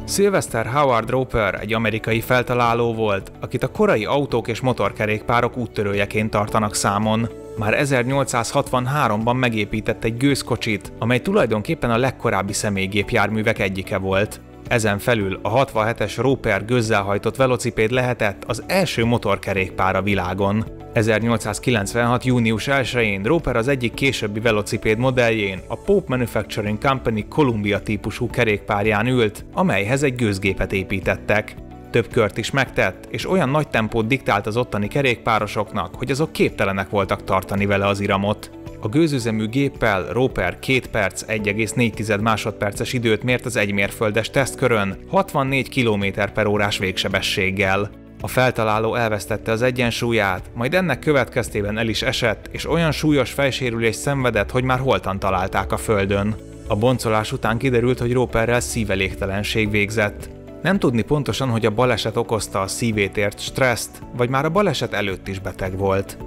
Sylvester Howard Roper egy amerikai feltaláló volt, akit a korai autók és motorkerékpárok úttörőjeként tartanak számon. Már 1863-ban megépített egy gőzkocsit, amely tulajdonképpen a legkorábbi személygépjárművek egyike volt. Ezen felül a 67-es Roper gőzzel hajtott velocipéd lehetett az első motorkerékpár a világon. 1896. június 1-én Roper az egyik későbbi velocipéd modelljén, a Pope Manufacturing Company Columbia típusú kerékpárján ült, amelyhez egy gőzgépet építettek. Több kört is megtett, és olyan nagy tempót diktált az ottani kerékpárosoknak, hogy azok képtelenek voltak tartani vele az iramot. A gőzüzemű géppel Roper 2 perc 1,4 másodperces időt mért az egymérföldes tesztkörön, 64 km/órás végsebességgel. A feltaláló elvesztette az egyensúlyát, majd ennek következtében el is esett, és olyan súlyos fejsérülést szenvedett, hogy már holtan találták a földön. A boncolás után kiderült, hogy Roperrel szívelégtelenség végzett. Nem tudni pontosan, hogy a baleset okozta a szívét ért stresszt, vagy már a baleset előtt is beteg volt.